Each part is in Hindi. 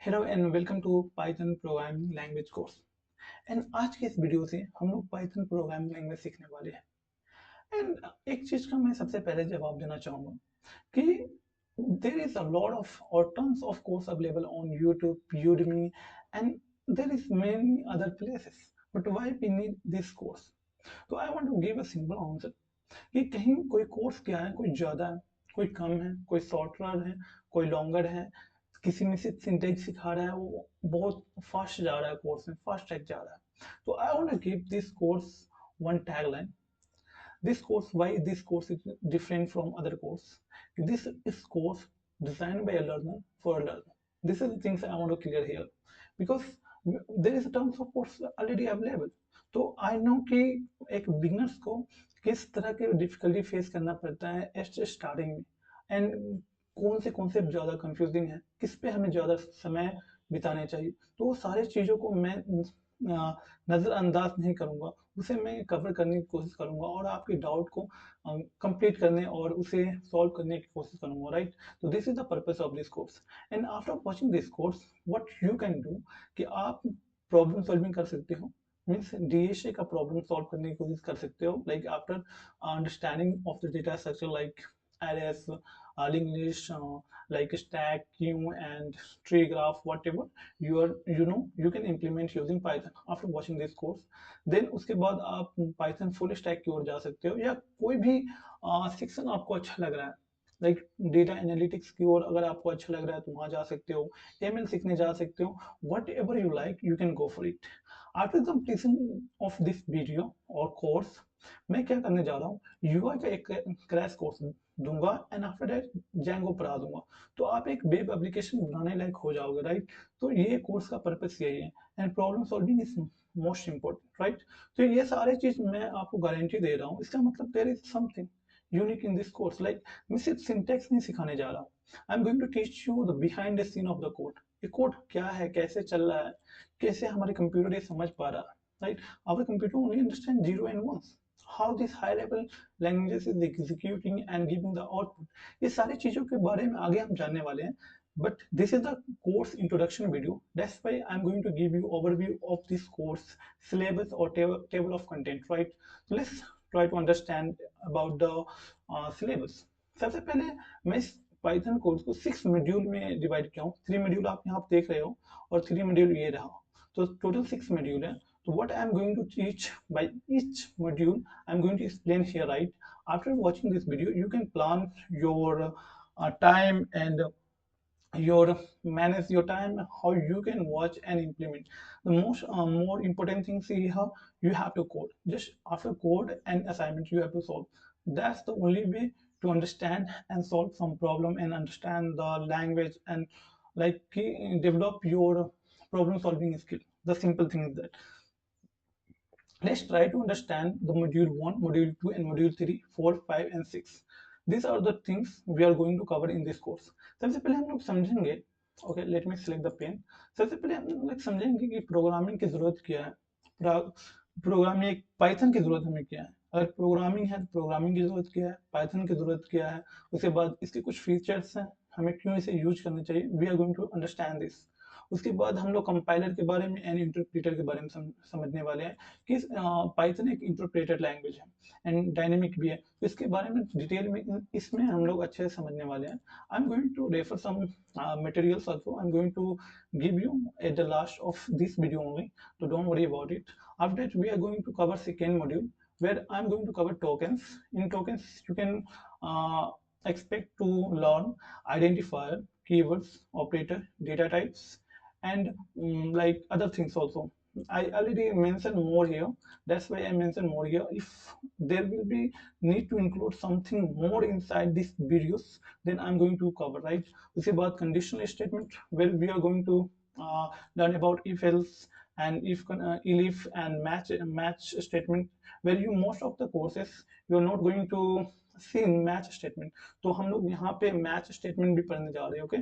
Hello and welcome to Python programming language course. And आज के इस वीडियो से हम लोग पाइथन प्रोग्रामिंग लैंग्वेज सीखने वाले हैं। एंड एक चीज का मैं सबसे पहले जवाब देना चाहूंगा कि there is a lot of और tons of course available on YouTube, Udemy and there is many other places, but why we need this course? तो I want to give a simple answer कि कहीं कोई कोर्स क्या है, कोई ज्यादा है, कोई कम है, कोई शॉर्टर है, कोई लॉन्गर है, किसी में सिर्फ सिंटेक्स सिखा रहा है, वो बहुत फास्ट जा रहा है, कोर्स में फास्ट ट्रैक जा रहा है। तो I want to give this course one tagline: this course, why this course is different from other course. This is course designed by a learner for a learner. This is the things I want to clear here, because there is a terms of course already available. तो आई नो कि एक बिगनर्स को किस तरह के डिफिकल्टी फेस करना पड़ता है स्टार्टिंग में, एंड कौन से कॉन्सेप्ट ज़्यादा कंफ्यूजिंग है, किस पे हमें ज़्यादा समय बिताने चाहिए। तो वो सारी चीज़ों को मैं नज़रअंदाज नहीं करूँगा, उसे मैं कवर करने की कोशिश करूंगा और आपके डाउट को कंप्लीट करने और उसे सॉल्व करने की कोशिश करूंगा, राइट? तो this is the purpose of this course. And after watching this course what you can do कि आप प्रॉब्लम सॉल्विंग कर सकते हो, मीन्स डीएसए का प्रॉब्लम सॉल्व करने की कोशिश कर सकते हो, like after understanding of the data structure like arrays, linked list, like stack, queue, and tree graph, whatever you can implement using Python after watching this course. Then उसके बाद आप Python full stack की ओर जा सकते हो, या कोई भी सेक्शन आपको अच्छा लग रहा है, लाइक डेटा एनालिटिक्स की ओर अगर आपको अच्छा लग रहा है तो वहां जा सकते हो, एमएल सीखने जा सकते हो, what ever you like you can go for it. After completion of this video और कोर्स मैं क्या करने जा रहा हूँ, यूआई का एक क्रैश कोर्स दूंगा एंड आफ्टर दैट जैंगो पढ़ा दूंगा। तो आप एक वेब एप्लीकेशन बनाने लायक हो जाओगे, राइट? तो ये कोर्स का पर्पस यही है, and problem solving is most important, right? तो ये सारे चीज मैं आपको गारंटी दे रहा हूँ, इसका मतलब there is something unique in this course. Like मैं सिर्फ सिंटेक्स नहीं सिखाने जा रहा हूँ, I am going to teach you the behind the scene of the code. ये कोड क्या है, कैसे चल रहा है, कैसे हमारे कंप्यूटर ये समझ पा रहा है, right? Our computer only understand zero and ones, how this high level languages is executing and giving the output। ये सारी चीजों के बारे में आगे हम जानने वाले हैं, but this is the course introduction video, that's why I'm going to give you overview of this course syllabus or table of content, right? So let's try to understand about the syllabus। सबसे पहले मैं इस पाइथन कोर्स को 6 मॉड्यूल में डिवाइड किया हूँ। 3 मॉड्यूल आप यहाँ पे देख रहे हो और 3 मॉड्यूल ये रहा, तो टोटल 6 मॉड्यूल है। So what I am going to teach by each module, I am going to explain here, right? After watching this video, you can plan your time and your manage your time, how you can watch and implement. The most more important thing is here, you have to code. Just after code and assignment, you have to solve. That's the only way to understand and solve some problem and understand the language and like develop your problem solving skill. The simple thing is that. Let's try to understand the module 1, module 2, and module 3, 4, 5, and 6. These are the things we are going to cover in this course. सबसे पहले हम लोग समझेंगे, okay, let me select the pen. सबसे पहले हम लोग समझेंगे कि प्रोग्रामिंग की जरूरत क्या है, प्रोग्रामिंग पाइथन की जरूरत हमें क्या है, अगर प्रोग्रामिंग है तो प्रोग्रामिंग की जरूरत क्या है, पाइथन की जरूरत क्या है, उसके बाद इसके कुछ फीचर्स हैं, हमें क्यों इसे यूज करना चाहिए, we are going to understand this. उसके बाद हम लोग कंपाइलर के बारे में एंड इंटरप्रेटर के बारे में समझने वाले हैं कि पाइथन एक इंटरप्रेटेड लैंग्वेज है एंड डायनेमिक भी है, तो इसके बारे में डिटेल में इसमें हम लोग अच्छे से समझने वाले हैं। I am going to refer some materials also, I'm going to give you at the last of this video only, so don't worry about it. After that we are going to cover second module where I'm going to cover tokens. In tokens you can uh, expect to learn identifier, keywords, operator, data types, and like other things also. I already mentioned more here, that's why I mentioned more here. If there will be need to include something more inside these videos, then I'm going to cover, right? उसके बाद conditional statement where we are going to learn about if else and if elif and match statement, where you most of the courses you are not going to see match statement, तो हम लोग यहाँ पे मैच स्टेटमेंट भी पढ़ने जा रहे हैं, ओके?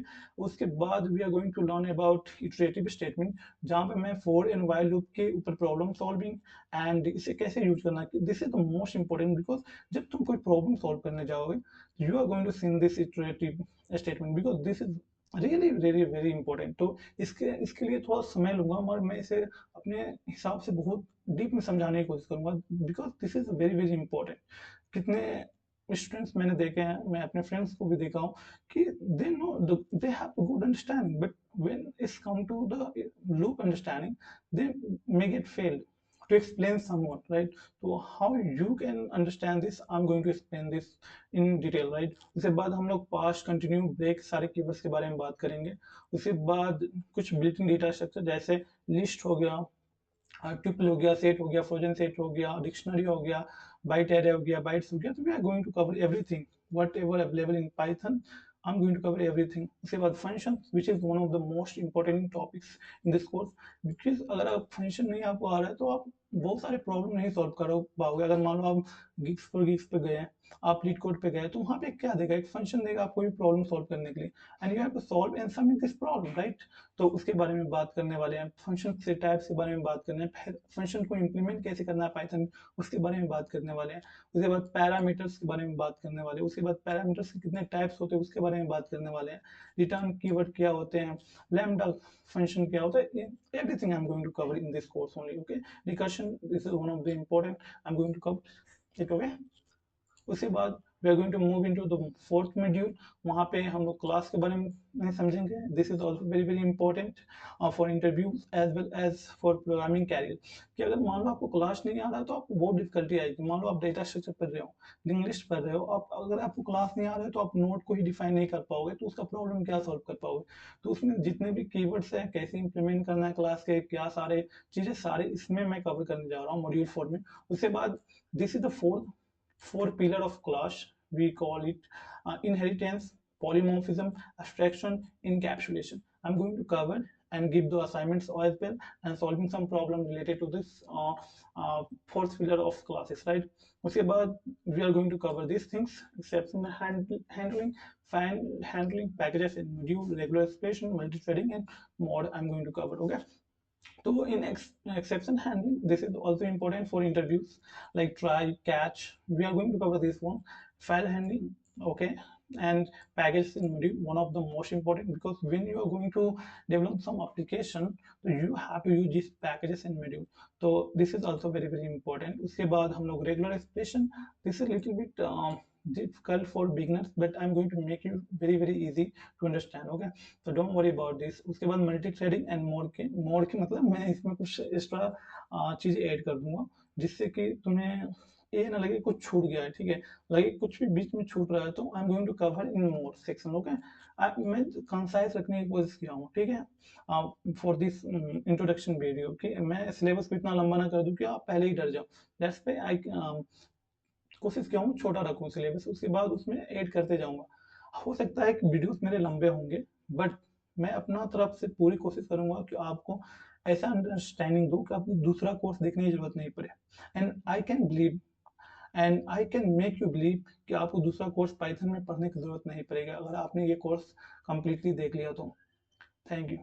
उसके बाद we are going to learn about iterative statement, जहाँ पे मैं फॉर एंड व्हाइल लूप के ऊपर प्रॉब्लम सॉल्विंग एंड इसे कैसे यूज करना है, this is the most important, because जब तुम कोई प्रॉब्लम सॉल्व करने जाओगे, you are going to see this iterative statement, because this is really really very important. तो इसके लिए थोड़ा समय लूंगा और मैं इसे अपने हिसाब से बहुत डीप में समझाने की कोशिश करूंगा, because this is very very important. कितने स्टूडेंट्स मैंने देखे हैं, मैं अपने फ्रेंड्स को भी देखा हूँ कि they know they have good understanding, but when it's come to the loop understanding they may get failed to explain someone, right? So how you can understand this, I'm going to explain this in detail, right? उसके बाद हम लोग पास्ट, कंटिन्यू, ब्रेक, सारे कीवर्ड्स के बारे में बात करेंगे। उसके बाद कुछ बिल्ट इन डेटा स्ट्रक्चर जैसे लिस्ट हो गया, ट्रिपल हो गया, सेट हो गया, फ्रोजन सेट हो गया, डिक्शनरी हो गया, बाइट एरे हो गया, बाइट्स हो गया। तो we are going to cover everything whatever available in Python. I am going to cover everything. उसके बाद function which is one of the most important topics in this course, because अगर आप फंक्शन नहीं आपको आ रहा है तो आप बहुत सारे प्रॉब्लम नहीं सॉल्व कर पाओगे। अगर मान लो आप गिग्स पे गए हैं, आप लीड कोड पे गए, तो वहाँ पे क्या देगा, एक फंक्शन देगा आपको भी प्रॉब्लम सॉल्व करने के लिए, and you have to solve and submit this problem, right? तो उसके बारे में बात करने वाले हैं, फंक्शन से टाइप्स के बारे में बात करने हैं, फिर फंक्शन को इम्प्लीमेंट कैसे करना है पाइथन, उसके बारे में बात करने वाले हैं। उसके बाद पैरामीटर्स के बारे में बात करने वाले हैं। उसके बाद पैरामीटर्स के कितने टाइप्स होते हैं उसके बारे में बात करने वाले हैं। रिटर्न कीवर्ड क्या होते हैं, लैम्डा फंक्शन क्या होता है, everything I am going to cover in this course only, okay? Recursion, this is one of the important, I am going to cover it, okay? उसके बाद we are going to move into the fourth module. वहाँ पे हम लोग क्लास के बारे में समझेंगे। This is also very very important for interviews as well as for programming career. कि अगर मान लो आपको क्लास नहीं आ रहा है तो आपको बहुत डिफिकल्टी आएगी। मान लो आप डेटा स्ट्रक्चर पढ़ रहे हो, लिंग्विस्ट पढ़ रहे हो, आप अगर आपको क्लास नहीं आ रहा है तो आप नोट को ही डिफाइन नहीं कर पाओगे, तो उसका प्रॉब्लम क्या सॉल्व कर पाओगे? तो उसमें जितने भी कीवर्ड्स हैं, कैसे इंप्लीमेंट करना है क्लास के, क्या सारे चीज़ें, सारे इसमें मैं कवर करने जा रहा हूँ मॉड्यूल 4 में। उसके बाद this is the four pillar of class. We call it inheritance, polymorphism, abstraction, encapsulation. I'm going to cover and give the assignments as well, and solving some problem related to this fourth pillar of classes, right? उसके बाद we are going to cover these things: exception handling, fan handling, packages in module, regular expression, multi-threading, and more. I'm going to cover, okay? So in exception handling, this is also important for interviews like try, catch. We are going to cover this one. File handling, okay, and package in module, one of the most important, because when you are going to develop some application, so you have to use these packages in module. So this is also very very important. उसके बाद हम लोग regular expression. This is little bit difficult for beginners, but I'm going to make you very very easy to understand, okay? तो डोंट वरी अबाउट दिस। उसके बाद मल्टी थ्रेडिंग एंड मोड के मतलब मैं इसमें कुछ एक्स्ट्रा चीज़ ऐड कर दूंगा, जिससे कि तुम्हें ये ना लगे कुछ छूट गया है, ठीक है? लगे कुछ भी बीच में छूट रहा है तो I am going to cover in more section, okay? मैं कंसाइज रखने की कोशिश किया हूँ, ठीक है, फॉर दिस इंट्रोडक्शन वीडियो, कि मैं सिलेबस को इतना लंबा ना कर दूँ कि आप पहले ही डर जाओ। दैट्स पे आई कोशिश किया हूँ छोटा रखूँ सिलेबस, उसके बाद उसमें ऐड करते जाऊँगा। हो सकता है कि वीडियोस मेरे लंबे होंगे, बट मैं अपना तरफ से पूरी कोशिश करूँगा कि आपको ऐसा अंडरस्टैंडिंग दूँ कि आपको दूसरा कोर्स देखने की जरूरत नहीं पड़े। And I can believe, and I can make you believe कि आपको दूसरा कोर्स पाइथन में पढ़ने की जरूरत नहीं पड़ेगा अगर आपने ये कोर्स कंप्लीटली देख लिया तो। Thank you.